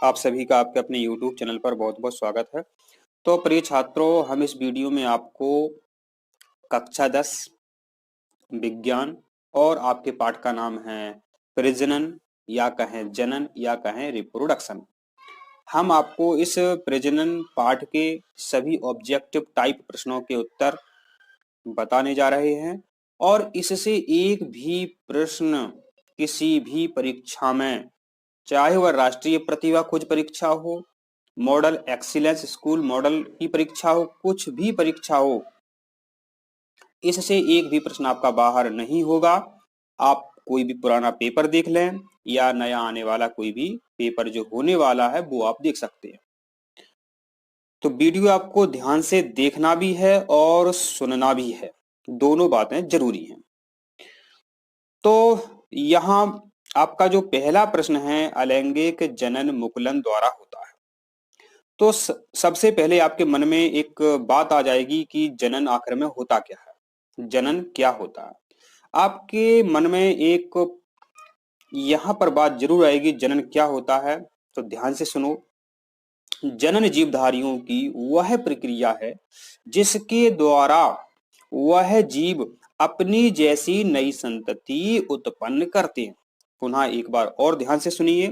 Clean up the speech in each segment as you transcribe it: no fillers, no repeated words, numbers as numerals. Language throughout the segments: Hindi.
आप सभी का आपके अपने YouTube चैनल पर बहुत बहुत स्वागत है। तो प्रिय छात्रों, हम इस वीडियो में आपको कक्षा 10 विज्ञान और आपके पाठ का नाम है प्रजनन या कहें जनन या कहें रिप्रोडक्शन। हम आपको इस प्रजनन पाठ के सभी ऑब्जेक्टिव टाइप प्रश्नों के उत्तर बताने जा रहे हैं और इससे एक भी प्रश्न किसी भी परीक्षा में, चाहे वह राष्ट्रीय प्रतिभा खोज परीक्षा हो, मॉडल एक्सीलेंस स्कूल मॉडल की परीक्षा हो, कुछ भी परीक्षा हो, इससे एक भी प्रश्न आपका बाहर नहीं होगा। आप कोई भी पुराना पेपर देख लें या नया आने वाला कोई भी पेपर जो होने वाला है वो आप देख सकते हैं। तो वीडियो आपको ध्यान से देखना भी है और सुनना भी है, दोनों बातें जरूरी हैं। तो यहाँ आपका जो पहला प्रश्न है, अलैंगिक जनन मुकुलन द्वारा होता है। तो सबसे पहले आपके मन में एक बात आ जाएगी कि जनन आखिर में होता क्या है, जनन क्या होता है। आपके मन में एक यहाँ पर बात जरूर आएगी, जनन क्या होता है। तो ध्यान से सुनो। जनन जीवधारियों की वह प्रक्रिया है जिसके द्वारा वह जीव अपनी जैसी नई संतति उत्पन्न करते हैं। पुनः एक बार और ध्यान से सुनिए।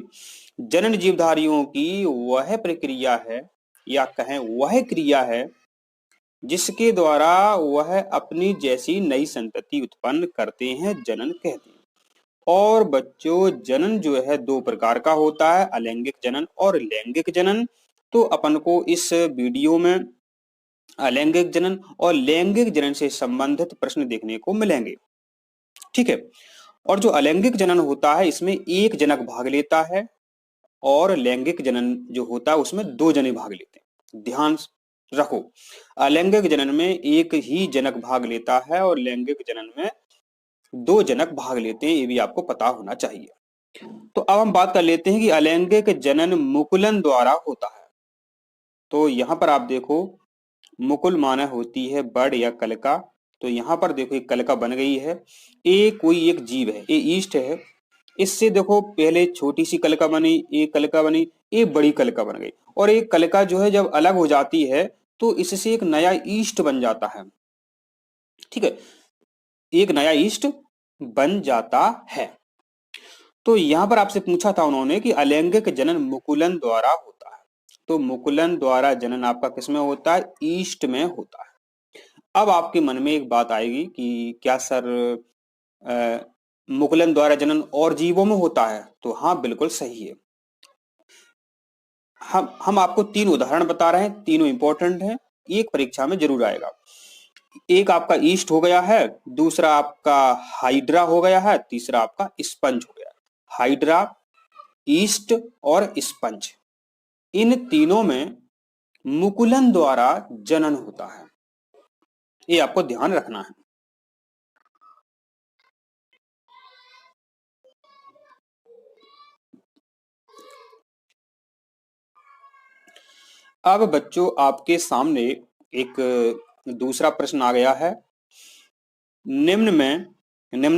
जनन जीवधारियों की वह प्रक्रिया है या कहें वह क्रिया है जिसके द्वारा वह अपनी जैसी नई संतति उत्पन्न करते हैं, जनन कहते हैं। और बच्चों, जनन जो है दो प्रकार का होता है, अलैंगिक जनन और लैंगिक जनन। तो अपन को इस वीडियो में अलैंगिक जनन और लैंगिक जनन से संबंधित प्रश्न देखने को मिलेंगे, ठीक है। और जो अलैंगिक जनन होता है इसमें एक जनक भाग लेता है और लैंगिक जनन जो होता है उसमें दो जने भाग लेते हैं। ध्यान रखो, अलैंगिक जनन में एक ही जनक भाग लेता है और लैंगिक जनन में दो जनक भाग लेते हैं, ये भी आपको पता होना चाहिए। तो अब हम बात कर लेते हैं कि अलैंगिक जनन मुकुलन द्वारा होता है। तो यहाँ पर आप देखो, मुकुल माने होती है बड़ या कलिका। तो यहाँ पर देखो एक कलिका बन गई है। ये कोई एक जीव है, ये ईस्ट है। इससे देखो पहले छोटी सी कलिका बनी, एक कलिका बनी, एक बड़ी कलिका बन गई। और एक कलिका जो है जब अलग हो जाती है तो इससे एक नया ईस्ट बन जाता है, ठीक है, एक नया ईस्ट बन जाता है। तो यहाँ पर आपसे पूछा था उन्होंने कि अलैंगिक जनन मुकुलन द्वारा होता है। तो मुकुलन द्वारा जनन आपका किसमें होता है? ईस्ट में होता है। अब आपके मन में एक बात आएगी कि क्या सर मुकुलन द्वारा जनन और जीवों में होता है? तो हाँ, बिल्कुल सही है। हम आपको तीन उदाहरण बता रहे हैं, तीनों इंपॉर्टेंट हैं, एक परीक्षा में जरूर आएगा। एक आपका ईस्ट हो गया है, दूसरा आपका हाइड्रा हो गया है, तीसरा आपका स्पंज हो गया। हाइड्रा, ईस्ट और स्पंज, इन तीनों में मुकुलन द्वारा जनन होता है, ये आपको ध्यान रखना है। अब बच्चों आपके सामने एक दूसरा प्रश्न आ गया है। निम्न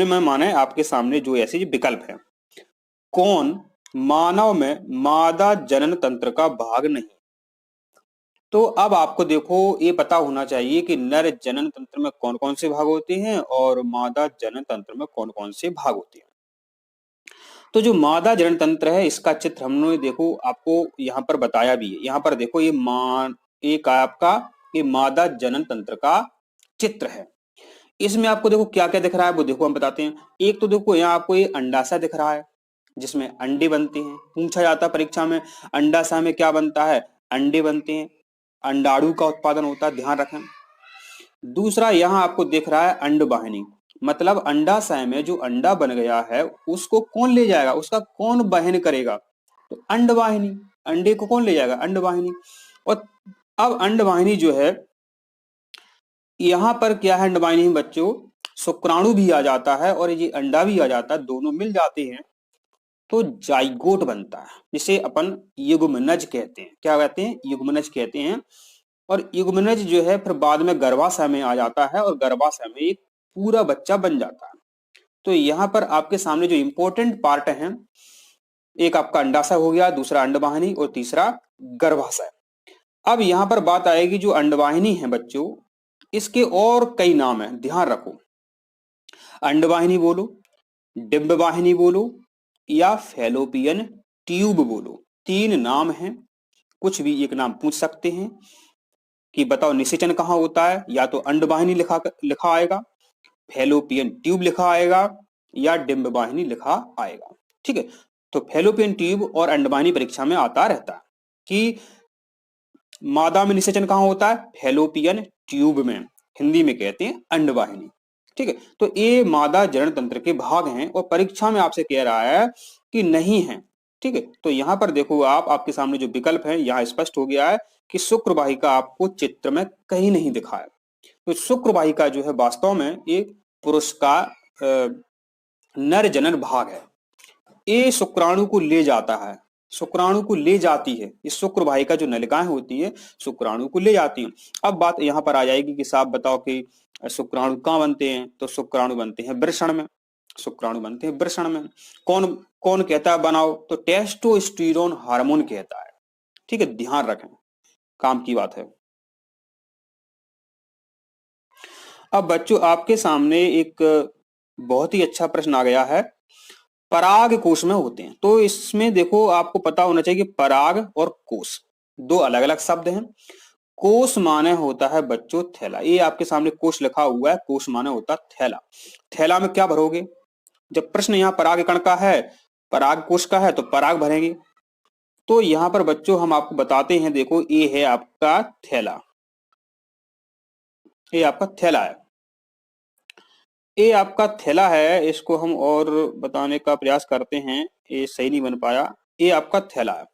में माने आपके सामने जो ऐसे विकल्प है, कौन मानव में मादा जनन तंत्र का भाग नहीं? तो अब आपको देखो ये पता होना चाहिए कि नर जनन तंत्र में कौन कौन से भाग होते हैं और मादा जनन तंत्र में कौन कौन से भाग होते हैं। तो जो मादा जनन तंत्र है इसका चित्र हमने देखो आपको यहाँ पर बताया भी है। यहाँ पर देखो एक आपका ये मादा जनन तंत्र का चित्र है। इसमें आपको देखो क्या क्या दिख रहा है वो देखो हम बताते हैं। एक तो देखो यहाँ आपको ये अंडाशय दिख रहा है जिसमें अंडे बनते हैं। पूछा जाता है परीक्षा में अंडाशय में क्या बनता है? अंडे बनते हैं, अंडाणु का उत्पादन होता है, ध्यान रखें। दूसरा यहाँ आपको दिख रहा है अंडवाहिनी, मतलब अंडाशय में जो अंडा बन गया है उसको कौन ले जाएगा, उसका कौन वहन करेगा? तो अंडवाहिनी, अंडे को कौन ले जाएगा? अंडवाहिनी। और अब अंडवाहिनी जो है यहाँ पर क्या है अंडवाहिनी में बच्चों? शुक्राणु भी आ जाता है और ये अंडा भी आ जाता है, दोनों मिल जाते हैं तो जाइगोट बनता है, जिसे अपन युग्मनज कहते हैं। क्या कहते हैं? युग्मनज कहते हैं। और युग्मनज जो है फिर बाद में गर्भाशय में आ जाता है और गर्भाशय में एक पूरा बच्चा बन जाता है। तो यहाँ पर आपके सामने जो इंपॉर्टेंट पार्ट है एक आपका अंडाशय हो गया, दूसरा अंडवाहिनी और तीसरा गर्भाशय। अब यहाँ पर बात आएगी जो अंडवाहिनी है बच्चों, इसके और कई नाम है, ध्यान रखो। अंडवाहिनी बोलो, डिंबवाहिनी बोलो या फैलोपियन ट्यूब बोलो, तीन नाम हैं, कुछ भी एक नाम पूछ सकते हैं कि बताओ निषेचन कहाँ होता है। या तो अंडवाहिनी लिखा आएगा, फैलोपियन ट्यूब लिखा आएगा या डिंबवाहिनी लिखा आएगा। ठीक है, तो फैलोपियन ट्यूब और अंडवाहिनी परीक्षा में आता रहता है कि मादा में निषेचन कहाँ होता है, फैलोपियन ट्यूब में, हिंदी में कहते हैं अंडवाहिनी। ठीक है, तो ये मादा जनन तंत्र के भाग हैं और परीक्षा में आपसे कह रहा है कि नहीं है। ठीक है, तो यहाँ पर देखो आप, आपके सामने जो विकल्प है यहाँ स्पष्ट हो गया है कि शुक्र वाहिका आपको चित्र में कहीं नहीं दिखा है। तो शुक्र वाहिका जो है वास्तव में एक पुरुष का नर जनन भाग है। ये शुक्राणु को ले जाता है, शुक्राणु को ले जाती है, इस शुक्र वाहिका जो नलिकाएं होती है शुक्राणु को ले जाती हैं। अब बात यहाँ पर आ जाएगी कि साहब बताओ कि शुक्राणु कहाँ बनते हैं, तो शुक्राणु बनते हैं वृषण में, शुक्राणु बनते हैं वृषण में। कौन कौन कहता है बनाओ, तो टेस्टोस्टेरोन हार्मोन कहता है। ठीक है, ध्यान रखें, काम की बात है। अब बच्चों आपके सामने एक बहुत ही अच्छा प्रश्न आ गया है, पराग कोश में होते हैं। तो इसमें देखो आपको पता होना चाहिए कि पराग और कोश दो अलग अलग शब्द हैं। कोश माने होता है बच्चों थैला, ये आपके सामने कोश लिखा हुआ है, कोश माने होता है थैला। थैला में क्या भरोगे, जब प्रश्न यहाँ पराग कण का है, पराग कोश का है, तो पराग भरेंगे। तो यहाँ पर बच्चों हम आपको बताते हैं, देखो ये है आपका थैला, ये आपका थैला है, ये आपका थैला है। इसको हम और बताने का प्रयास करते हैं, ये सही नहीं बन पाया। ये आपका थैला है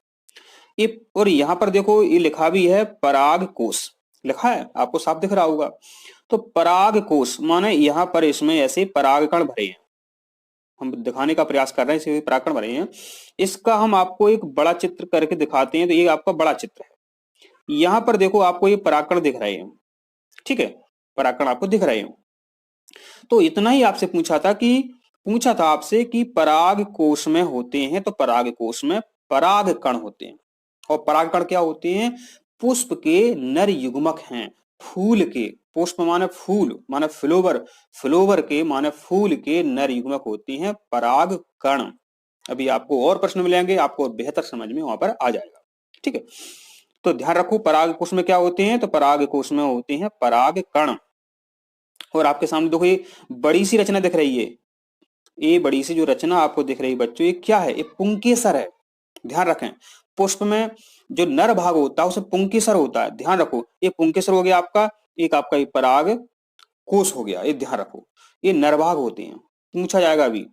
ये, और यहाँ पर देखो ये लिखा भी है पराग कोश, लिखा है आपको साफ दिख रहा होगा। तो पराग कोश माने यहाँ पर इसमें ऐसे परागकण भरे हैं, हम दिखाने का प्रयास कर रहे हैं इसे परागकण भरे हैं। इसका हम आपको एक बड़ा चित्र करके दिखाते हैं। तो ये आपका बड़ा चित्र है, यहाँ पर देखो आपको ये परागकण दिख रहे हैं। ठीक है, परागकण आपको दिख रहे हैं। तो इतना ही आपसे पूछा था आपसे कि पराग कोश में होते हैं, तो पराग कोश में पराग कण होते हैं। और पराग कण क्या होते हैं, पुष्प के नर युग्मक हैं, फूल के, पुष्प माने फूल माने फ्लोवर, फ्लोवर के माने फूल के नर युग्मक होती हैं पराग कण। अभी आपको और प्रश्न मिलेंगे, आपको बेहतर समझ में वहां पर आ जाएगा। ठीक है, तो ध्यान रखो पराग कोश में क्या होते हैं, तो पराग कोश में होते हैं पराग कण। और आपके सामने देखो ये बड़ी सी रचना दिख रही है, ये बड़ी सी जो रचना आपको दिख रही है बच्चों, ये क्या है, ये पुंकेसर है। ध्यान रखें, पुष्प में जो नर भाग होता है उसे पुंकेसर होता है, ध्यान रखो। ये पुंकेसर हो गया आपका, एक आपका ये पराग कोश हो गया, ये ध्यान रखो, ये नर भाग होते हैं, पूछा जाएगा अभी।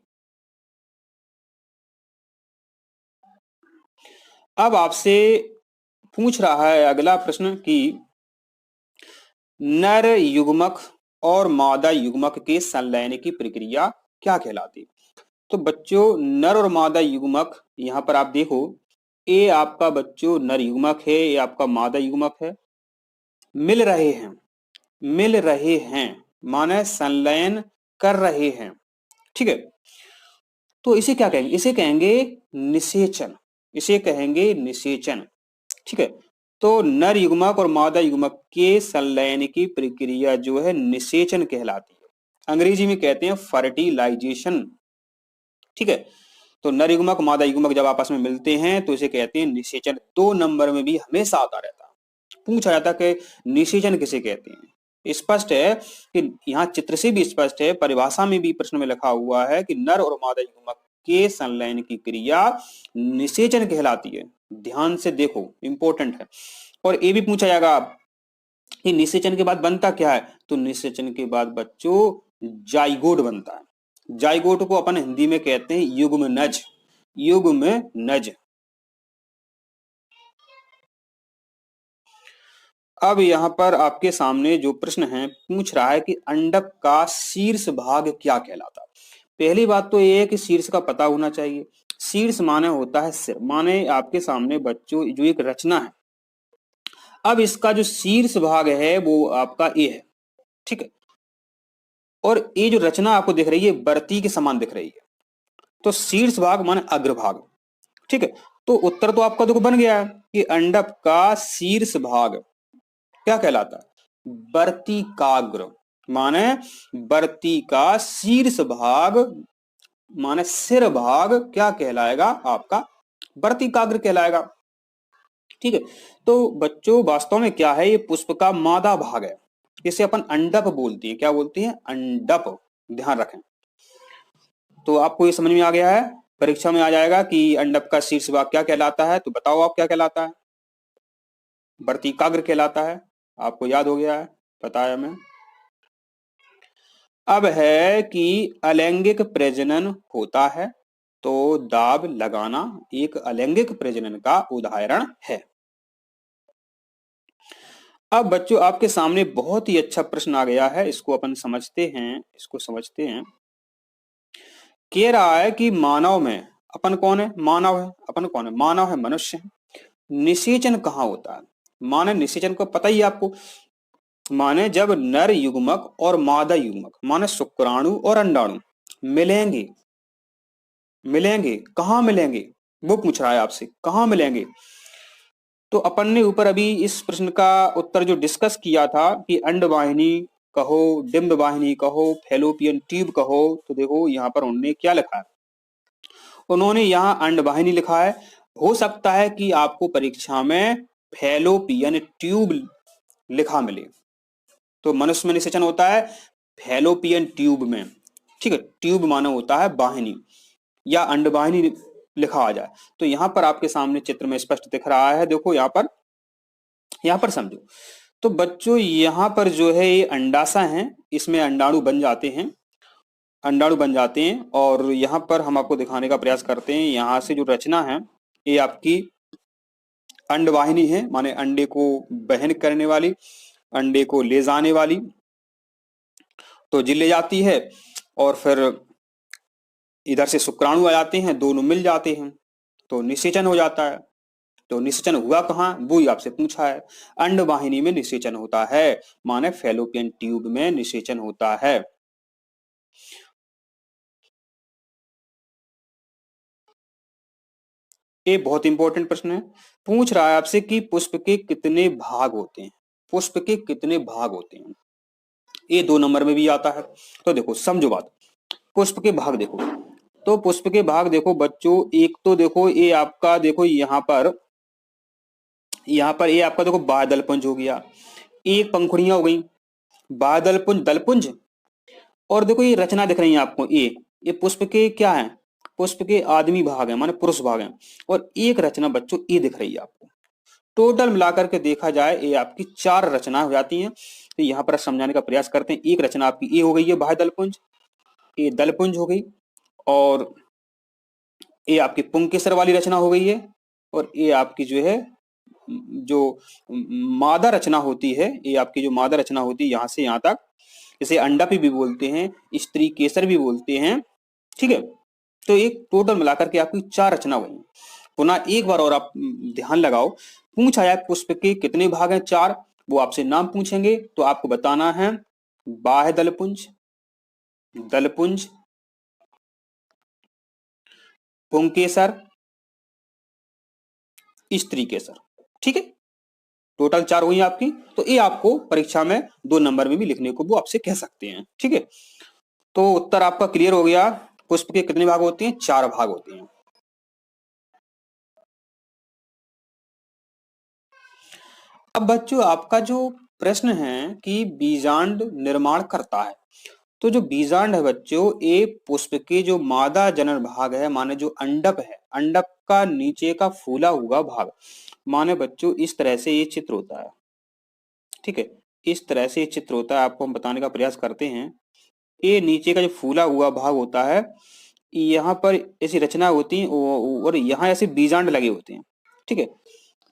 अब आपसे पूछ रहा है अगला प्रश्न कि नर युग्मक और मादा युग्मक के संलयन की प्रक्रिया क्या कहलाती है। तो बच्चों नर और मादा युग्मक यहाँ पर आप देखो, ये आपका बच्चों नर युग्मक है, ये आपका मादा युग्मक है, मिल रहे हैं माने संलयन कर रहे हैं। ठीक है, तो इसे क्या कहेंगे, इसे कहेंगे निषेचन, इसे कहेंगे निषेचन। ठीक है, तो नर युग्मक और मादा युग्मक के संलयन की प्रक्रिया जो है निषेचन कहलाती है, अंग्रेजी में कहते हैं फर्टिलाइजेशन। ठीक है, तो नर युग्मक मादा युग्मक जब आपस में मिलते हैं तो इसे कहते हैं निषेचन। 2 नंबर में भी हमेशा आता रहता है, पूछा जाता कि निषेचन किसे कहते हैं। स्पष्ट है कि यहाँ चित्र से भी स्पष्ट है, परिभाषा में भी प्रश्न में लिखा हुआ है कि नर और मादा युग्मक के संलयन की क्रिया निषेचन कहलाती है। ध्यान से देखो, इंपॉर्टेंट है। और ये भी पूछा जाएगा कि निषेचन के बाद बनता क्या है, तो निषेचन के बाद बच्चों जाइगोट बनता है। जाइगोट को अपन हिंदी में कहते हैं युग्मनज, युग्मनज। अब यहाँ पर आपके सामने जो प्रश्न है पूछ रहा है कि अंडक का शीर्ष भाग क्या कहलाता है। पहली बात तो ये है कि शीर्ष का पता होना चाहिए। शीर्ष माने होता है सिर, माने आपके सामने बच्चों जो एक रचना है, अब इसका जो शीर्ष भाग है वो आपका ए है। ठीक है, और ये जो रचना आपको दिख रही है बर्ती के समान दिख रही है, तो शीर्ष भाग माने अग्रभाग। ठीक है, तो उत्तर तो आपका देखो बन गया है कि अंडक का शीर्ष भाग क्या कहलाता है, वर्तिकाग्र। माने वर्ती का शीर्ष भाग माने सिर भाग क्या कहलाएगा आपका, वर्तिकाग्र कहलाएगा। ठीक है, तो बच्चों वास्तव में क्या है, ये पुष्प का मादा भाग है, इसे अपन अंडप बोलते हैं। क्या बोलते हैं, अंडप, ध्यान रखें। तो आपको ये समझ में आ गया है, परीक्षा में आ जाएगा कि अंडप का शीर्ष भाग क्या कहलाता है, तो बताओ आप क्या कहलाता है, वर्तिकाग्र कहलाता है। आपको याद हो गया है, बताया मैं। अब है कि अलैंगिक प्रजनन होता है, तो दाब लगाना एक अलैंगिक प्रजनन का उदाहरण है। अब बच्चों आपके सामने बहुत ही अच्छा प्रश्न आ गया है, इसको अपन समझते हैं, इसको समझते हैं। कह रहा है कि मानव में, अपन कौन है, मानव है, अपन कौन है, मानव है, मनुष्य है। निषेचन कहाँ होता है, माने निषेचन को पता ही है आपको, माने जब नर युग्मक और मादा युग्मक माने शुक्राणु और अंडाणु मिलेंगे, मिलेंगे कहाँ मिलेंगे, वो पूछ रहा है आपसे, कहाँ मिलेंगे। तो अपन ने ऊपर अभी इस प्रश्न का उत्तर जो डिस्कस किया था कि अंडवाहिनी कहो, डिंब वाहिनी कहो, फैलोपियन ट्यूब कहो, तो देखो यहाँ पर उन्होंने क्या लिखा है, उन्होंने यहाँ अंडवाहिनी लिखा है। हो सकता है कि आपको परीक्षा में फैलोपियन ट्यूब लिखा मिले, तो मनुष्य में निषेचन होता है फैलोपियन ट्यूब में। ठीक है, ट्यूब माना होता है वाहिनी, या अंडवाहिनी लिखा आ जाए, तो यहां पर आपके सामने चित्र में स्पष्ट दिख रहा है, देखो यहां पर समझो। तो बच्चों यहां पर जो है ये अंडाशय है, इसमें अंडाणु बन जाते हैं, अंडाणु बन जाते हैं, और यहां पर हम आपको दिखाने का प्रयास करते हैं। यहां से जो रचना है ये आपकी अंडवाहिनी है, माने अंडे को वहन करने वाली, अंडे को ले जाने वाली, तो जी ले जाती है, और फिर इधर से शुक्राणु आ जाते हैं, दोनों मिल जाते हैं, तो निषेचन हो जाता है। तो निषेचन हुआ कहाँ, वो ही आपसे पूछा है, अंडवाहिनी में निषेचन होता है, माने फैलोपियन ट्यूब में निषेचन होता है। ये बहुत इंपॉर्टेंट प्रश्न है, पूछ रहा है आपसे कि पुष्प के कितने भाग होते हैं, पुष्प के कितने भाग होते हैं, ये 2 नंबर में भी आता है। तो देखो समझो बात, पुष्प के भाग देखो, तो पुष्प के भाग देखो बच्चों, एक तो देखो ये आपका, देखो यहाँ पर ये आपका देखो बादल पुंज हो गया, एक पंखुड़ियां हो गई, बादल पुंज, दलपुंज, और देखो ये रचना दिख रही है आपको, ये पुष्प के क्या है, पुष्प के आदमी भाग है, माने पुरुष भाग है, और एक रचना बच्चों ये दिख रही है आपको। टोटल मिलाकर के देखा जाए ये आपकी 4 रचना हो जाती हैं। तो यहाँ पर समझाने का प्रयास करते हैं। एक रचना आपकी ये हो गई है बाह्य दलपुंज, ये दलपुंज हो गई, और ये आपकी पुंकेसर वाली रचना हो गई है, और ये आपकी जो है जो मादा रचना होती है, ये आपकी जो मादा रचना होती है यहाँ से यहाँ तक, इसे अंडापी भी बोलते हैं, स्त्री केसर भी बोलते हैं। ठीक है, तो एक टोटल मिलाकर के आपकी 4 रचना हुई। पुनः एक बार और आप ध्यान लगाओ, पूछा जाए पुष्प के कितने भाग हैं, 4, वो आपसे नाम पूछेंगे तो आपको बताना है बाह्य दलपुंज, दलपुंज, पुंकेसर, स्त्री केसर। ठीक है, टोटल 4 हुई आपकी, तो ये आपको परीक्षा में 2 नंबर में भी लिखने को वो आपसे कह सकते हैं। ठीक है, तो उत्तर आपका क्लियर हो गया, पुष्प के कितने भाग होते हैं, 4 भाग होते हैं। अब बच्चों आपका जो प्रश्न है कि बीजांड निर्माण करता है, तो जो बीजांड है बच्चों, ये पुष्प के जो मादा जनन भाग है, माने जो अंडप है, अंडप का नीचे का फूला हुआ भाग, माने बच्चों इस तरह से ये चित्र होता है। ठीक है, इस तरह से ये चित्र होता है, आपको हम बताने का प्रयास करते हैं। ये नीचे का जो फूला हुआ भाग होता है, यहाँ पर ऐसी रचना होती है, और यहाँ ऐसे बीजांड लगे होते हैं। ठीक है,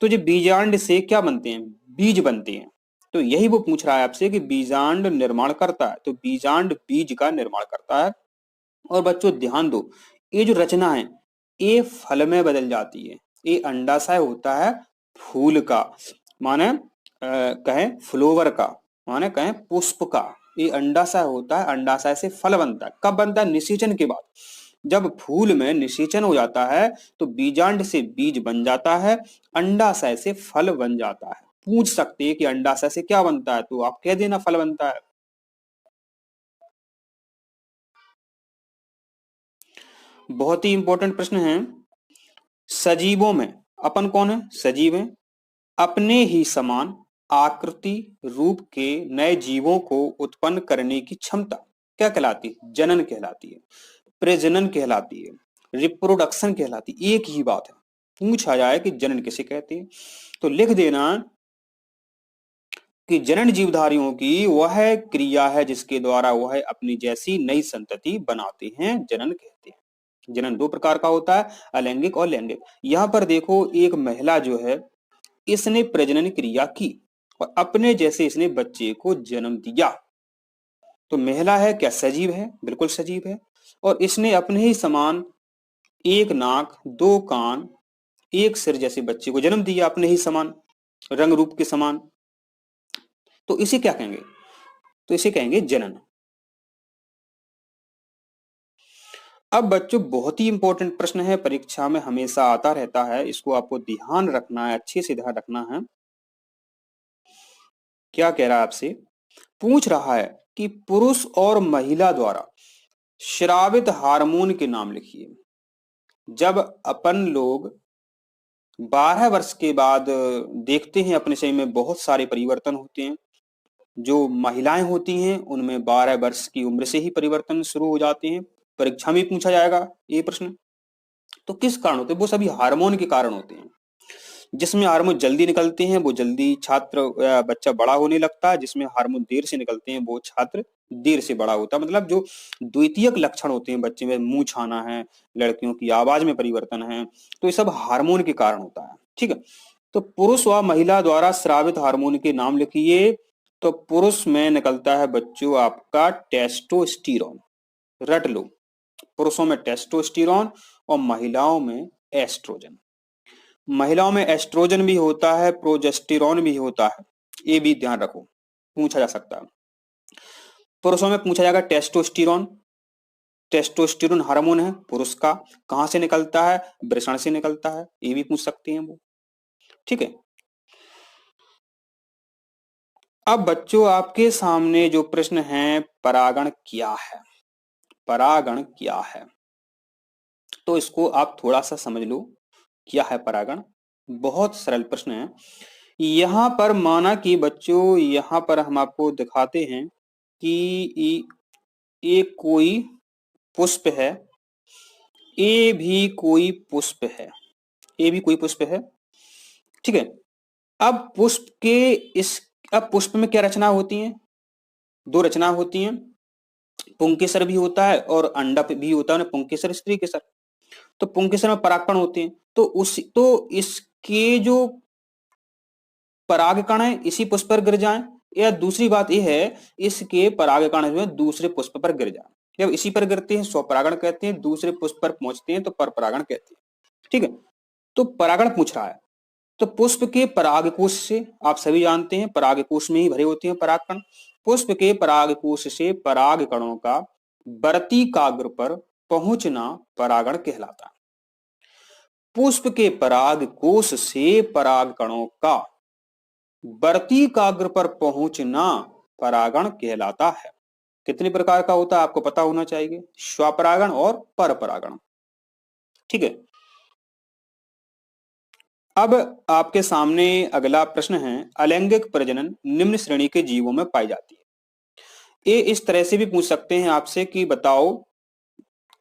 तो जो बीजांड से क्या बनते हैं, बीज बनते हैं। तो यही वो पूछ रहा है आपसे कि बीजांड निर्माण करता है, तो बीजांड बीज का निर्माण करता है। और बच्चों ध्यान दो, ये जो रचना है ये फल में बदल जाती है, ये अंडाशय होता है फूल का, माने कहें फ्लोवर का, माने कहें पुष्प का, ये अंडाशय होता है, अंडाशय से फल बनता है, कब बनता है, निषेचन के बाद। जब फूल में निषेचन हो जाता है तो बीजांड से बीज बन जाता है, अंडाशय से फल बन जाता है। पूछ सकते हैं कि अंडाशय से क्या बनता है, तो आप कह देना फल बनता है। बहुत ही इंपॉर्टेंट प्रश्न है। सजीवों में अपन कौन है? सजीव है। अपने ही समान आकृति रूप के नए जीवों को उत्पन्न करने की क्षमता क्या कहलाती है? जनन कहलाती है, प्रजनन कहलाती है, रिप्रोडक्शन कहलाती है। एक ही बात है। पूछा जाए कि जनन किसे कहते हैं, तो लिख देना कि जनन जीवधारियों की वह क्रिया है जिसके द्वारा वह अपनी जैसी नई संतति बनाते हैं, जनन कहते हैं। जनन दो प्रकार का होता है, अलैंगिक और लैंगिक। यहाँ पर देखो, एक महिला जो है इसने प्रजनन क्रिया की और अपने जैसे इसने बच्चे को जन्म दिया। तो महिला है क्या? सजीव है, बिल्कुल सजीव है। और इसने अपने ही समान एक नाक, दो कान, एक सिर जैसे बच्चे को जन्म दिया, अपने ही समान, रंग रूप के समान। तो इसे क्या कहेंगे? तो इसे कहेंगे जनन। अब बच्चों, बहुत ही इंपॉर्टेंट प्रश्न है, परीक्षा में हमेशा आता रहता है, इसको आपको ध्यान रखना है, अच्छे से ध्यान रखना है। क्या कह रहा है आपसे? पूछ रहा है कि पुरुष और महिला द्वारा स्रावित हार्मोन के नाम लिखिए। जब अपन लोग 12 वर्ष के बाद देखते हैं अपने शरीर में बहुत सारे परिवर्तन होते हैं। जो महिलाएं होती हैं उनमें 12 वर्ष की उम्र से ही परिवर्तन शुरू हो जाते हैं। परीक्षा में पूछा जाएगा ये प्रश्न। तो किस कारण होते हैं? वो सभी हार्मोन के कारण होते हैं। जिसमें हार्मोन जल्दी निकलते हैं वो जल्दी छात्र बच्चा बड़ा होने लगता है, जिसमें हार्मोन देर से निकलते हैं वो छात्र देर से बड़ा होता है। मतलब जो द्वितीयक लक्षण होते हैं बच्चे में, मुंह छाना है, लड़कियों की आवाज में परिवर्तन है, तो ये सब हार्मोन के कारण होता है। ठीक है। तो पुरुष व महिला द्वारा स्रावित हार्मोन के नाम लिखिए। तो पुरुष में निकलता है बच्चों आपका टेस्टोस्टेरोन, रट लो। पुरुषों में टेस्टोस्टेरोन और महिलाओं में एस्ट्रोजन। महिलाओं में एस्ट्रोजन भी होता है, प्रोजेस्टेरोन भी होता है, ये भी ध्यान रखो, पूछा जा सकता है। पुरुषों में पूछा जाएगा टेस्टोस्टेरोन। टेस्टोस्टेरोन हार्मोन है पुरुष का, कहां से निकलता है? वृषण से निकलता है, ये भी पूछ सकते हैं वो। ठीक है। अब बच्चों, आपके सामने जो प्रश्न है, परागण क्या है? परागण क्या है? तो इसको आप थोड़ा सा समझ लो, क्या है परागण। बहुत सरल प्रश्न है। यहां पर माना कि बच्चों, यहां पर हम आपको दिखाते हैं कि एक कोई पुष्प है, ए भी कोई पुष्प है, ए भी कोई पुष्प है। ठीक है। अब पुष्प के इस अब पुष्प में क्या रचना होती है? दो रचना होती हैं। पुंकेसर भी होता है और अंडप भी होता है, पुंकेसर स्त्री केसर। तो पुंकेसर में परागकण होते हैं, तो इसके जो परागकण है इसी पुष्प पर गिर जाएं, या दूसरी बात यह है इसके परागकण जो है दूसरे पुष्प पर गिर जाएं। जब इसी पर गिरते हैं स्वपरागण कहते हैं, दूसरे पुष्प पर पहुंचते हैं तो परपरागण कहते हैं। ठीक है। तो परागण पूछ रहा है। तो पुष्प के परागकोश से, आप सभी जानते हैं परागकोश में ही भरे होते हैं परागकण। पुष्प के परागकोश से परागकणों का वर्तिकाग्र पर पहुंचना परागण कहलाता है। पुष्प के परागकोश से परागकणों का वर्तिकाग्र पर पहुंचना परागण कहलाता है। कितने प्रकार का होता है आपको पता होना चाहिए, स्वपरागण और परपरागण। ठीक है। अब आपके सामने अगला प्रश्न है, अलैंगिक प्रजनन निम्न श्रेणी के जीवों में पाई जाती है। ये इस तरह से भी पूछ सकते हैं आपसे कि बताओ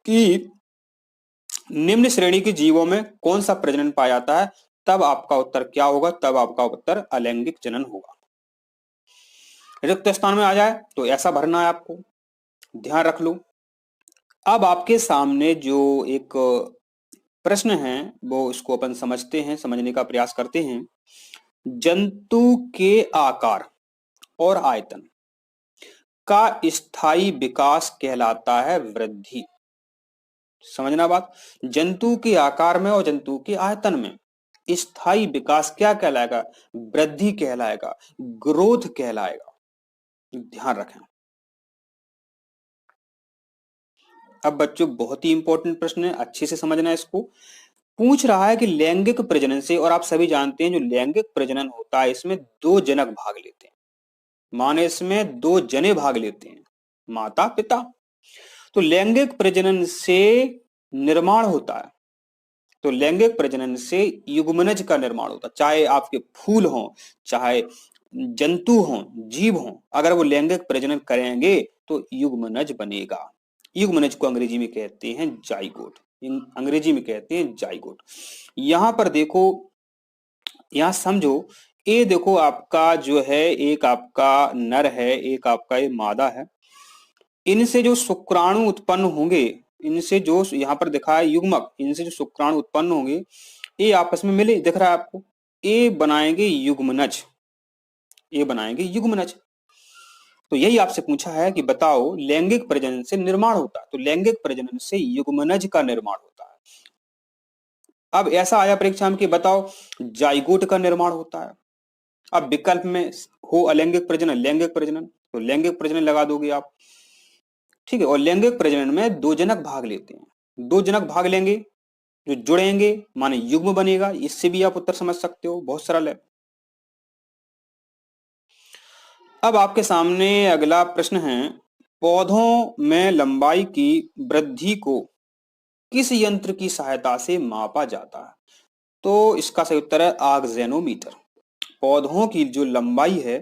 कि निम्न श्रेणी के जीवों में कौन सा प्रजनन पाया जाता है, तब आपका उत्तर क्या होगा? तब आपका उत्तर अलैंगिक जनन होगा। रिक्त स्थान में आ जाए तो ऐसा भरना है आपको, ध्यान रख लो। अब आपके सामने जो एक प्रश्न है वो इसको अपन समझते हैं, समझने का प्रयास करते हैं। जंतु के आकार और आयतन का स्थायी विकास कहलाता है वृद्धि। समझना बात। जंतु के आकार में और जंतु के आयतन में स्थायी विकास क्या कहलाएगा? वृद्धि कहलाएगा, ग्रोथ कहलाएगा। ध्यान रखें। अब बच्चों बहुत ही इंपॉर्टेंट प्रश्न है, अच्छे से समझना है इसको। पूछ रहा है कि लैंगिक प्रजनन से, और आप सभी जानते हैं जो लैंगिक प्रजनन होता है इसमें दो जनक भाग लेते हैं, माने इसमें दो जने भाग लेते हैं, माता पिता। तो लैंगिक प्रजनन से निर्माण होता है, तो लैंगिक प्रजनन से युग्मनज का निर्माण होता है, चाहे आपके फूल हों, चाहे जंतु हों, जीव हों, अगर वो लैंगिक प्रजनन करेंगे तो युग्मनज बनेगा। युग्मनज को अंग्रेजी में कहते हैं जाइगोट, अंग्रेजी में कहते हैं जाइगोट। यहां पर देखो, यहां समझो, ये देखो आपका जो है, एक आपका नर है, एक आपका ये मादा है। इनसे जो शुक्राणु उत्पन्न होंगे, इनसे जो यहाँ पर दिखा है युग्मक, इनसे जो शुक्राणु उत्पन्न होंगे ये आपस में मिले, दिख रहा है आपको, ये बनाएंगे युग्मनज, ये बनाएंगे युग्मनज। तो यही आपसे पूछा है कि बताओ लैंगिक प्रजनन से निर्माण होता है, तो लैंगिक प्रजनन से युग्मनज का निर्माण होता है। अब ऐसा आया परीक्षा में कि बताओ जाइगोट का निर्माण होता है। अब विकल्प में हो अलैंगिक प्रजनन, लैंगिक प्रजनन, तो लैंगिक प्रजनन लगा दोगे आप, ठीक है। और लैंगिक प्रजनन में दो जनक भाग लेते हैं, दो जनक भाग लेंगे, जो जुड़ेंगे माने युग्म बनेगा। इससे भी आप उत्तर समझ सकते हो, बहुत सरल है। अब आपके सामने अगला प्रश्न है, पौधों में लंबाई की वृद्धि को किस यंत्र की सहायता से मापा जाता है? तो इसका सही उत्तर है ऑक्जेनोमीटर। पौधों की जो लंबाई है,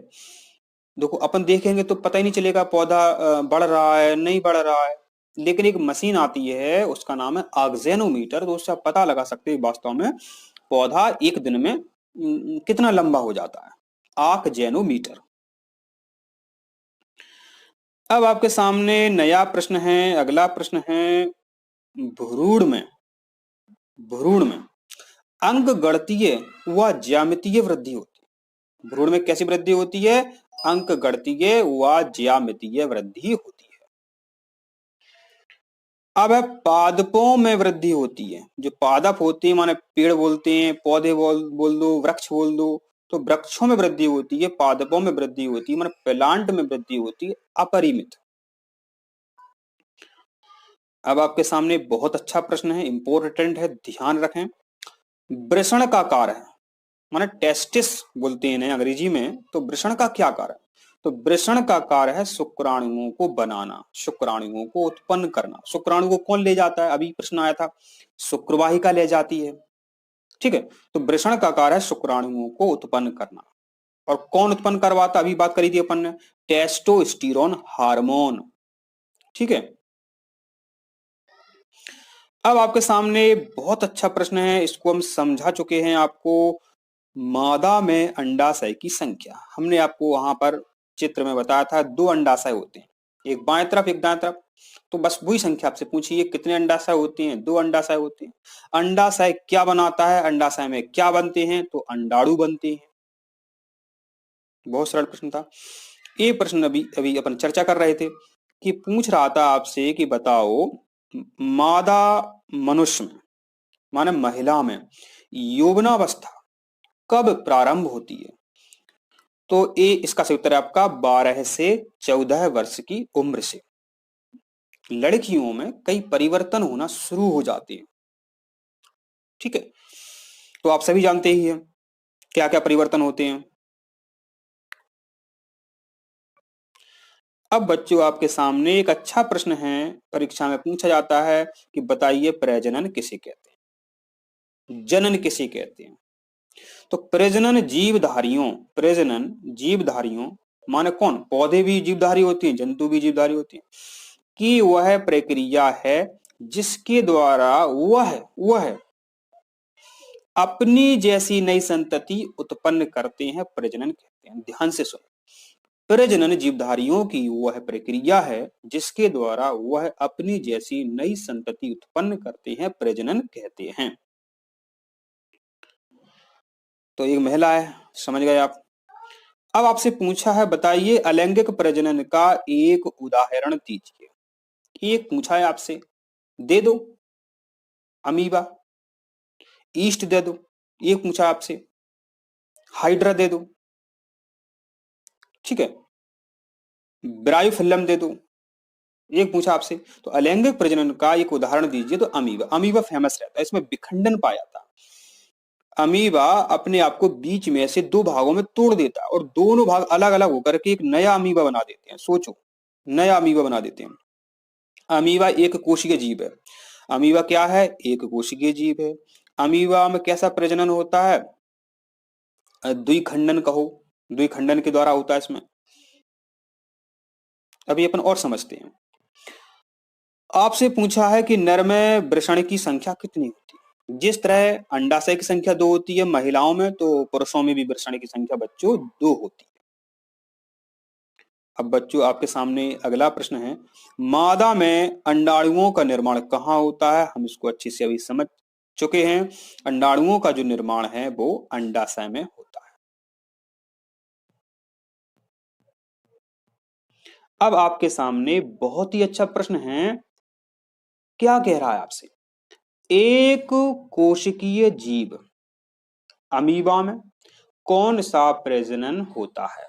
देखो अपन देखेंगे तो पता ही नहीं चलेगा पौधा बढ़ रहा है नहीं बढ़ रहा है, लेकिन एक मशीन आती है उसका नाम है ऑक्जेनोमीटर, तो उससे आप पता लगा सकते हैं वास्तव में पौधा एक दिन में कितना लंबा हो जाता है, ऑक्जेनोमीटर। अब आपके सामने नया प्रश्न है, अगला प्रश्न है, भ्रूण में, भ्रूण में अंक गणितीय व ज्यामितीय वृद्धि होती है। भ्रूण में कैसी वृद्धि होती है? अंक गणितीय व ज्यामितीय वृद्धि होती है। अब है पादपों में वृद्धि होती है, जो पादप होते हैं माने पेड़ बोलते हैं, पौधे बोल दो, वृक्ष बोल दो, तो वृक्षों में वृद्धि होती है, पादपों में वृद्धि होती है, माने प्लांट में वृद्धि होती है अपरिमित। अब आपके सामने बहुत अच्छा प्रश्न है, इंपॉर्टेंट है, ध्यान रखें। वृषण का कार्य है, माने टेस्टिस बोलते हैं इन्हें अंग्रेजी में, तो वृषण का क्या कार्य है? तो वृषण का कार्य है शुक्राणुओं को बनाना, शुक्राणुओं को उत्पन्न करना। शुक्राणु को कौन ले जाता है? अभी प्रश्न आया था, शुक्रवाहिका ले जाती है, ठीक है। तो वृषण का कार्य है शुक्राणुओं को उत्पन्न करना। और कौन उत्पन्न करवाता? अभी बात करी थी अपन ने, टेस्टोस्टेरोन हार्मोन, ठीक है। अब आपके सामने बहुत अच्छा प्रश्न है, इसको हम समझा चुके हैं आपको। मादा में अंडाशय की संख्या, हमने आपको वहां पर चित्र में बताया था, दो अंडाशय होते हैं, एक बाएं तरफ एक दाएं तरफ। तो बस वही संख्या आपसे पूछी है, कितने अंडाशय होते हैं? दो अंडाशय होते हैं। अंडाशय क्या बनाता है? अंडाशय में क्या बनते हैं? तो अंडाणु बनते हैं। बहुत सरल प्रश्न था ये प्रश्न। अभी अभी अपन चर्चा कर रहे थे कि पूछ रहा था आपसे कि बताओ मादा मनुष्य में माने महिला में यौवनावस्था कब प्रारंभ होती है? तो ए इसका सही उत्तर है आपका 12 से 14 वर्ष की उम्र से लड़कियों में कई परिवर्तन होना शुरू हो जाते हैं, ठीक है। तो आप सभी जानते ही हैं क्या क्या परिवर्तन होते हैं। अब बच्चों आपके सामने एक अच्छा प्रश्न है, परीक्षा में पूछा जाता है कि बताइए प्रजनन किसे कहते हैं, जनन किसे कहते हैं? तो प्रजनन जीवधारियों माने कौन? पौधे भी जीवधारी होती हैं, जंतु भी जीवधारी होती हैं, कि वह प्रक्रिया है जिसके द्वारा वह अपनी जैसी नई संतति उत्पन्न करते हैं, प्रजनन कहते हैं। ध्यान से सुनो, प्रजनन जीवधारियों की वह प्रक्रिया है जिसके द्वारा वह अपनी जैसी नई संतति उत्पन्न करते हैं, प्रजनन कहते हैं। तो एक महिला है, समझ गए आप। अब आपसे पूछा है बताइए अलैंगिक प्रजनन का एक उदाहरण दीजिए। एक पूछा है आपसे, दे दो अमीबा, ईस्ट दे दो, एक पूछा आपसे हाइड्रा दे दो, ठीक है, ब्रायोफिल्म दे दो, एक पूछा आपसे, तो अलैंगिक प्रजनन का एक उदाहरण दीजिए, तो अमीबा, अमीबा फेमस रहता है, इसमें विखंडन पाया जाता है। अमीबा अपने आप को बीच में से दो भागों में तोड़ देता है और दोनों भाग अलग अलग होकर के एक नया अमीबा बना देते हैं। सोचो, नया अमीबा बना देते हैं। अमीबा एक कोशिकीय जीव है। अमीबा क्या है? एक कोशिकीय जीव है। अमीबा में कैसा प्रजनन होता है? द्विखंडन कहो, द्विखंडन के द्वारा होता है इसमें। अभी अपन और समझते हैं। आपसे पूछा है कि नर में वृषण की संख्या कितनी होती है। जिस तरह अंडाशय की संख्या 2 होती है महिलाओं में, तो पुरुषों में भी वृषण की संख्या बच्चों 2 होती है। अब बच्चों आपके सामने अगला प्रश्न है, मादा में अंडाणुओं का निर्माण कहाँ होता है? हम इसको अच्छे से अभी समझ चुके हैं। अंडाणुओं का जो निर्माण है वो अंडाशय में होता है। अब आपके सामने बहुत ही अच्छा प्रश्न है। क्या कह रहा है आपसे? एक कोशिकीय जीव अमीबा में कौन सा प्रजनन होता है?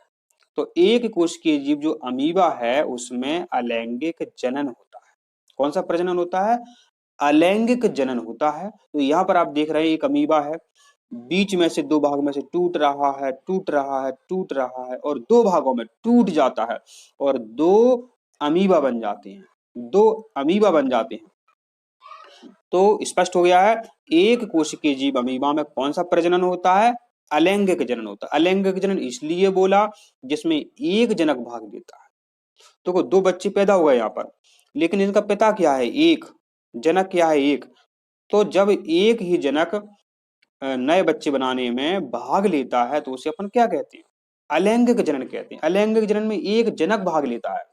तो एक कोशिकीय जीव जो अमीबा है उसमें अलैंगिक जनन होता है। कौन सा प्रजनन होता है? अलैंगिक जनन होता है। तो यहाँ पर आप देख रहे हैं एक अमीबा है, बीच में से दो भाग में से टूट रहा है, टूट रहा है, टूट रहा है और दो भागों में टूट जाता है और दो अमीबा बन जाते हैं, दो अमीबा बन जाते हैं। तो स्पष्ट हो गया है, एक कोशिकीय जीव अमीबा में कौन सा प्रजनन होता है? अलैंगिक जनन होता है। अलैंगिक जनन इसलिए बोला जिसमें एक जनक भाग देता है। तो दो बच्चे पैदा हुए यहाँ पर, लेकिन इनका पिता क्या है? एक। जनक क्या है? एक। तो जब एक ही जनक नए बच्चे बनाने में भाग लेता है तो उसे अपन क्या कहते हैं? अलैंगिक जनन कहते हैं। अलैंगिक जनन में एक जनक भाग लेता है।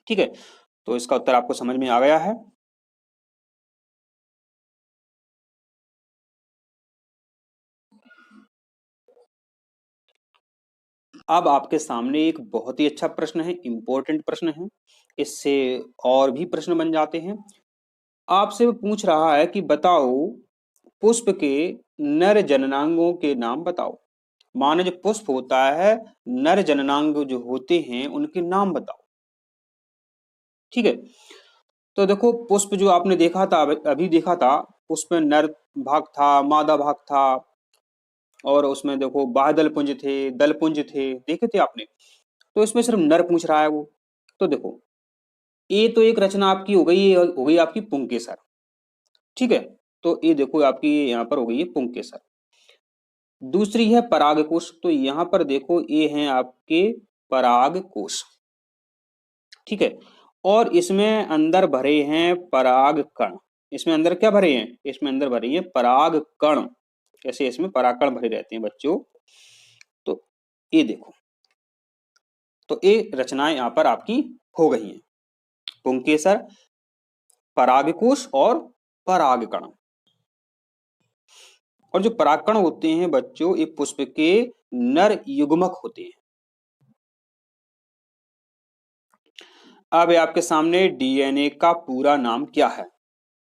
ठीक है, तो इसका उत्तर आपको समझ में आ गया है। अब आपके सामने एक बहुत ही अच्छा प्रश्न है, इंपॉर्टेंट प्रश्न है। इससे और भी प्रश्न बन जाते हैं। आपसे वो पूछ रहा है कि बताओ पुष्प के नर जननांगों के नाम बताओ। माने जो पुष्प होता है, नर जननांग जो होते हैं उनके नाम बताओ। ठीक है, तो देखो पुष्प जो आपने देखा था, अभी देखा था, पुष्प में नर भाग था, मादा भाग था और उसमें देखो बाह्य पुंज थे, दल पुंज थे, देखे थे आपने। तो इसमें सिर्फ नर पूछ रहा है वो। तो देखो ये तो एक रचना आपकी हो गई, ये हो गई आपकी पुंकेसर। ठीक है, तो ये देखो आपकी यहाँ पर हो गई है पुंकेसर। दूसरी है परागकोश, तो यहाँ पर देखो ये हैं आपके परागकोश। ठीक है, और इसमें अंदर भरे हैं पराग कण। इसमें अंदर क्या भरे हैं? इसमें अंदर भरे हैं पराग कण। ऐसे इसमें परागकण भरे रहते हैं बच्चों। तो ये देखो, तो ये रचनाएं यहाँ पर आपकी हो गई हैं, पुंकेसर, परागकोश और परागकण। और जो परागकण होते हैं बच्चों, ये पुष्प के नर युग्मक होते हैं। अब आपके सामने डीएनए का पूरा नाम क्या है?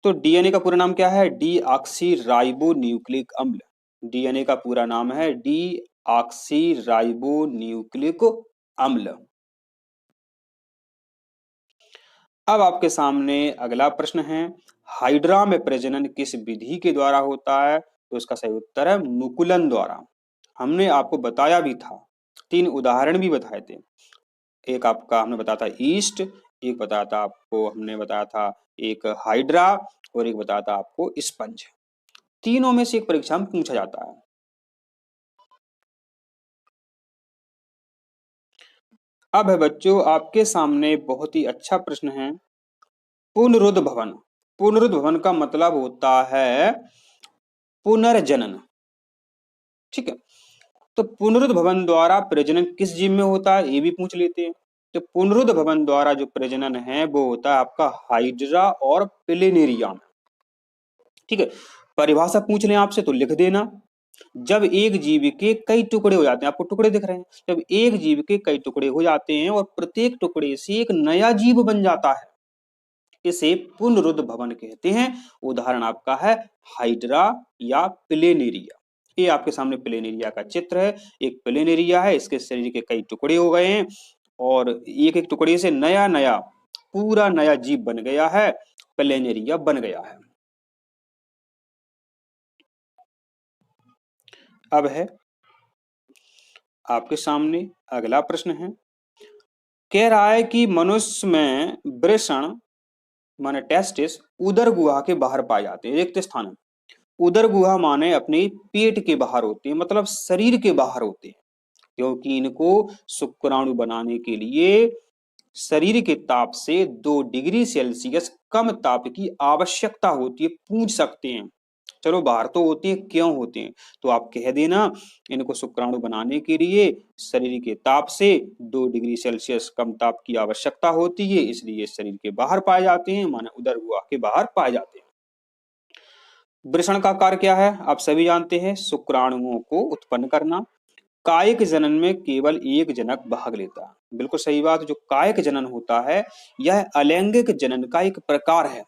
तो डीएनए का पूरा नाम क्या है? डी ऑक्सी राइबो न्यूक्लिक अम्ल। डीएनए का पूरा नाम है डी ऑक्सी राइबो न्यूक्लिक अम्ल। अब आपके सामने अगला प्रश्न है, हाइड्रा में प्रजनन किस विधि के द्वारा होता है? तो इसका सही उत्तर है मुकुलन द्वारा। हमने आपको बताया भी था, 3 उदाहरण भी बताए थे। एक आपका हमने बताया था ईस्ट, एक बताया था आपको, हमने बताया था एक हाइड्रा और एक बताया था आपको स्पंज। तीनों में से एक परीक्षा में पूछा जाता है। अब है बच्चों आपके सामने बहुत ही अच्छा प्रश्न है, पुनरुद्ध भवन। पुनरुद्ध भवन का मतलब होता है पुनर्जनन। ठीक है, तो पुनरुद्ध भवन द्वारा प्रजनन किस जीव में होता है ये भी पूछ लेते हैं। तो पुनरुद्ध भवन द्वारा जो प्रजनन है वो होता है आपका हाइड्रा और प्लेनेरिया में। ठीक है, परिभाषा पूछ लें आपसे तो लिख देना। जब एक जीव के कई टुकड़े हो जाते हैं, आपको टुकड़े दिख रहे हैं, जब एक जीव के कई टुकड़े हो जाते हैं और प्रत्येक टुकड़े से एक नया जीव बन जाता है, इसे पुनरुद्ध भवन कहते हैं। उदाहरण आपका है हाइड्रा या प्लेनेरिया। ये आपके सामने प्लेनेरिया का चित्र है। एक प्लेनेरिया है, इसके शरीर के कई टुकड़े हो गए हैं और एक एक टुकड़े से नया नया पूरा नया जीव बन गया है, प्लेनेरिया बन गया है। अब है आपके सामने अगला प्रश्न है, कह रहा है कि मनुष्य में वृषण माने टेस्टिस उदर गुहा के बाहर पाए जाते हैं, रिक्त स्थान है। उदर गुहा माने अपने पेट के बाहर होते हैं, मतलब शरीर के बाहर होते हैं, क्योंकि इनको शुक्राणु बनाने के लिए शरीर के ताप से 2 डिग्री सेल्सियस कम ताप की आवश्यकता होती है। पूछ सकते हैं, चलो बाहर तो होते हैं, क्यों होते हैं, तो आप कह देना इनको शुक्राणु बनाने के लिए शरीर के ताप से 2 डिग्री सेल्सियस कम ताप की आवश्यकता होती है, इसलिए शरीर के बाहर पाए जाते हैं, माने उदर गुहा के बाहर पाए जाते हैं। वृषण का कार्य क्या है, आप सभी जानते हैं, शुक्राणुओं को उत्पन्न करना। कायिक जनन में केवल एक जनक भाग लेता है, बिल्कुल सही बात। जो कायिक जनन होता है यह अलैंगिक जनन का एक प्रकार है,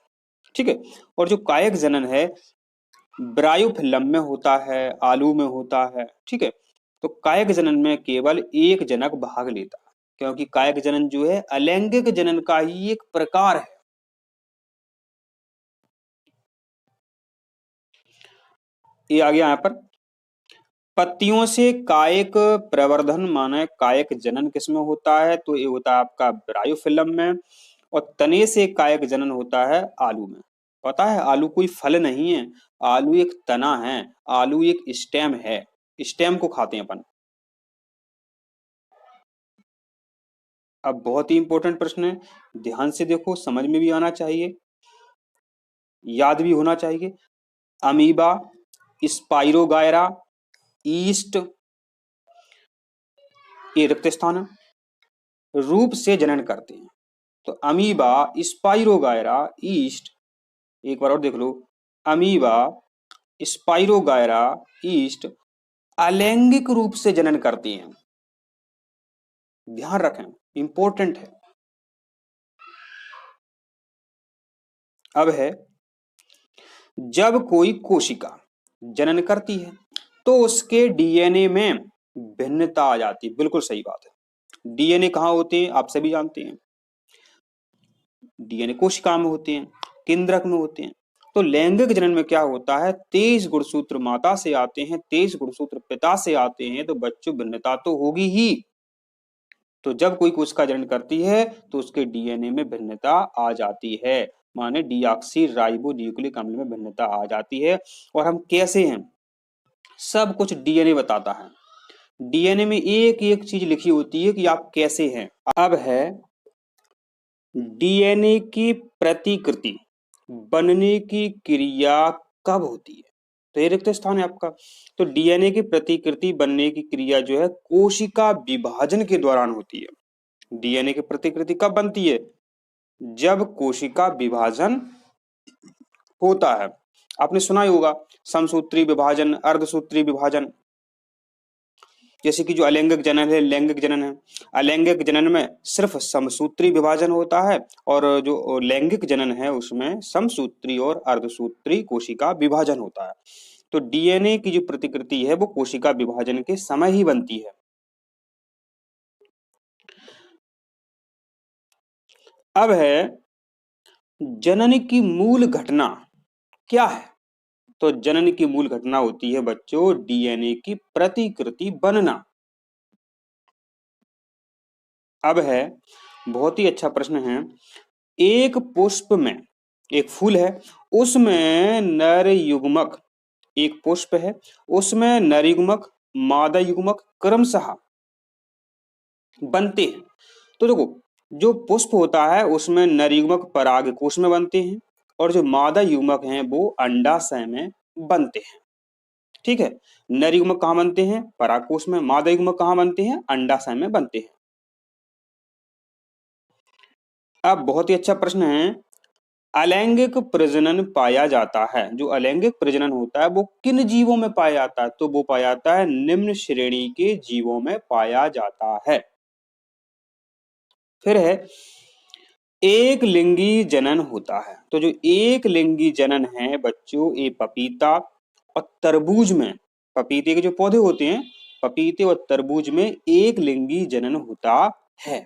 ठीक है। और जो कायिक जनन है ब्रायोफिल्म में होता है, आलू में होता है, ठीक है। तो कायिक जनन में केवल एक जनक भाग लेता है, क्योंकि कायिक जनन जो है अलैंगिक जनन का ही एक प्रकार है। ये आ गया यहाँ पर। पत्तियों से कायिक प्रवर्धन माने कायिक जनन किसमें होता है, तो ये होता है आपका ब्रायोफिल्म में। और तने से कायिक जनन होता है आलू में। पता है आलू कोई फल नहीं है, आलू एक तना है, आलू एक स्टेम है, स्टेम को खाते हैं अपन। अब बहुत ही इंपॉर्टेंट प्रश्न है, ध्यान से देखो, समझ में भी आना चाहिए, याद भी होना चाहिए। अमीबा, स्पाइरोगायरा, ईस्ट, ये रिक्त स्थान रूप से जनन करते हैं। तो अमीबा, स्पाइरोगायरा, ईस्ट, एक बार और देख लो, अमीबा, स्पाइरोगायरा, ईस्ट अलैंगिक रूप से जनन करती हैं। ध्यान रखें, इंपॉर्टेंट है। अब है, जब कोई कोशिका जनन करती है तो उसके डीएनए में भिन्नता आ जाती है, बिल्कुल सही बात है। डीएनए कहाँ होते हैं, आप सभी जानते हैं, डीएनए कोशिका में होते हैं, केंद्रक में होते हैं। तो लैंगिक जनन में क्या होता है, 23 गुणसूत्र माता से आते हैं, 23 गुणसूत्र पिता से आते हैं, तो बच्चों भिन्नता तो होगी ही। तो जब कोई कोशिका जनन करती है तो उसके डीएनए में भिन्नता आ जाती है, माने डीऑक्सी राइबो न्यूक्लिक अम्ल में भिन्नता आ जाती है। और हम कैसे हैं, सब कुछ डीएनए बताता है। डीएनए में एक एक चीज लिखी होती है कि आप कैसे हैं। अब है, डीएनए की प्रतिकृति बनने की क्रिया कब होती है, तो ये रिक्त स्थान है आपका। तो डीएनए की प्रतिकृति बनने की क्रिया जो है कोशिका विभाजन के दौरान होती है। डीएनए की प्रतिकृति कब बनती है, जब कोशिका विभाजन होता है। आपने सुना ही होगा समसूत्री विभाजन, अर्धसूत्री विभाजन। जैसे कि जो अलैंगिक जनन है, लैंगिक जनन है, अलैंगिक जनन में सिर्फ समसूत्री विभाजन होता है, और जो लैंगिक जनन है उसमें समसूत्री और अर्धसूत्री कोशिका विभाजन होता है। तो डीएनए की जो प्रतिकृति है वो कोशिका विभाजन के समय ही बनती है। अब है, जनन की मूल घटना क्या है, तो जनन की मूल घटना होती है बच्चों डीएनए की प्रतिकृति बनना। अब है, बहुत ही अच्छा प्रश्न है, एक पुष्प में, एक फूल है उसमें नर युग्मक, एक पुष्प है उसमें नर युग्मक मादा युग्मक क्रमशः बनते हैं। तो देखो, जो पुष्प होता है उसमें नर युग्मक परागकोश में बनते हैं, और जो मादा युग्मक हैं वो अंडाशय में बनते हैं, ठीक है। नर युग्मक कहाँ बनते हैं, परागकोश में, मादा युग्मक कहाँ बनते हैं, अंडाशय में बनते हैं। अब बहुत ही अच्छा प्रश्न है, अलैंगिक प्रजनन पाया जाता है, जो अलैंगिक प्रजनन होता है वो किन जीवों में पाया जाता है, तो वो पाया जाता है निम्न श्रेणी के जीवों में पाया जाता है। फिर है, एक लिंगी जनन होता है, तो जो एक लिंगी जनन है बच्चों, ये पपीता और तरबूज में, पपीते के जो पौधे होते हैं, पपीते और तरबूज में एक लिंगी जनन होता है।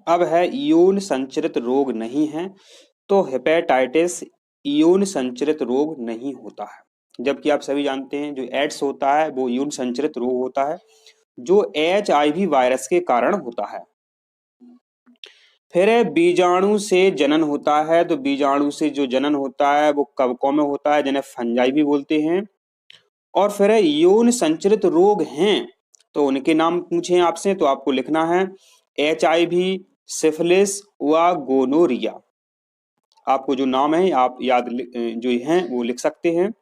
अब है इयोन संचरित रोग नहीं है, तो हेपेटाइटिस इयोन संचरित रोग नहीं होता है। जबकि आप सभी जानते हैं जो एड्स होता है वो इयोन संचरित रोग होता है, जो HIV वायरस के कारण होता है। फिर है बीजाणु से जनन होता है, तो बीजाणु से जो जनन होता है वो कवकों में होता है, जिन्हें फंजाई भी बोलते हैं। और फिर है यौन संचरित रोग हैं, तो उनके नाम पूछे आपसे तो आपको लिखना है HIV, सिफिलिस व गोनोरिया। आपको जो नाम है आप याद जो हैं वो लिख सकते हैं।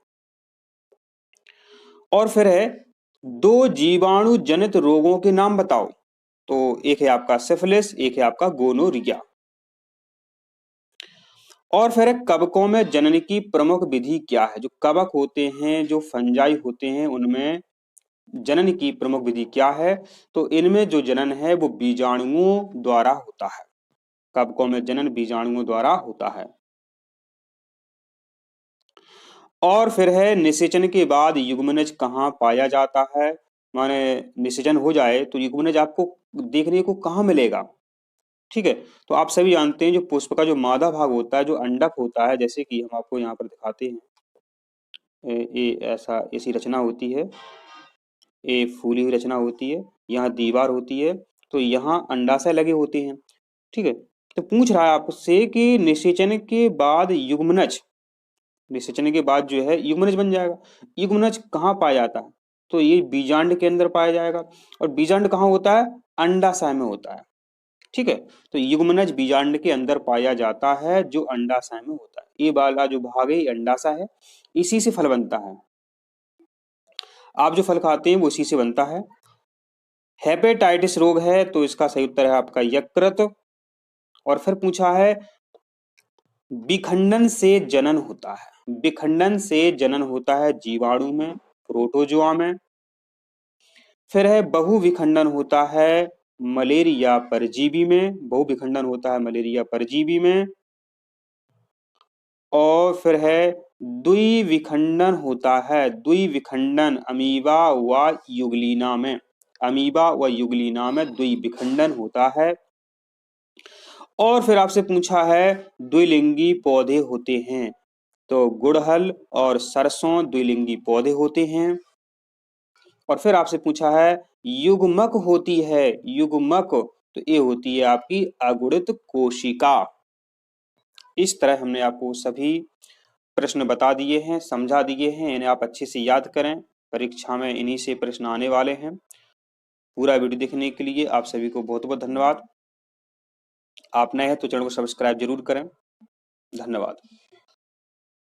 और फिर है दो जीवाणु जनित रोगों के नाम बताओ, तो एक है आपका सिफिलिस, एक है आपका गोनोरिया। और फिर है कवकों में जनन की प्रमुख विधि क्या है? जो कवक होते हैं, जो फंजाई होते हैं, उनमें जनन की प्रमुख विधि क्या है? तो इनमें जो जनन है वो बीजाणुओं द्वारा होता है। कवकों में जनन बीजाणुओं द्वारा होता है। और फिर है निषेचन के बाद युग्मनज कहाँ पाया जाता है? माने निषेचन हो जाए तो युग्मनज आपको देखने को कहाँ मिलेगा? ठीक है, तो आप सभी जानते हैं जो पुष्प का जो मादा भाग होता है, जो अंडक होता है, जैसे कि हम आपको यहाँ पर दिखाते हैं, ये ऐसा ऐसी रचना होती है, ये फूली हुई रचना होती है, यहाँ दीवार होती है, तो यहाँ अंडाशय लगे होते हैं। ठीक है, तो पूछ रहा है आपसे कि निषेचन के बाद युग्मनज, निषेचन के बाद जो है युग्मनज बन जाएगा। युग्मनज कहाँ पाया जाता है? तो ये बीजांड के अंदर पाया जाएगा। और बीजांड कहाँ होता है? अंडाशय में होता है। ठीक है, तो युग्मनज बीजांड के अंदर पाया जाता है, जो अंडाशय में होता है। ये वाला जो भाग है ये अंडाशय है, इसी से फल बनता है। आप जो फल खाते हैं वो इसी से बनता है। हेपेटाइटिस रोग है, तो इसका सही उत्तर है आपका यकृत। और फिर पूछा है विखंडन से जनन होता है। विखंडन से जनन होता है जीवाणु में, प्रोटोजोआ में। फिर है बहुविखंडन होता है मलेरिया परजीवी में, बहुविखंडन होता है मलेरिया परजीवी में। और फिर है द्विविखंडन होता है, द्विविखंडन अमीबा व युगलीना में, अमीबा व युगलीना में द्विविखंडन होता है। और फिर आपसे पूछा है द्विलिंगी पौधे होते हैं, तो गुड़हल और सरसों द्विलिंगी पौधे होते हैं। और फिर आपसे पूछा है युग्मक होती है, युग्मक, तो ये होती है आपकी अगुणित कोशिका। इस तरह हमने आपको सभी प्रश्न बता दिए हैं, समझा दिए हैं, इन्हें आप अच्छे से याद करें। परीक्षा में इन्हीं से प्रश्न आने वाले हैं। पूरा वीडियो देखने के लिए आप सभी को बहुत बहुत धन्यवाद। आप नए हैं तो चैनल को सब्सक्राइब जरूर करें। धन्यवाद।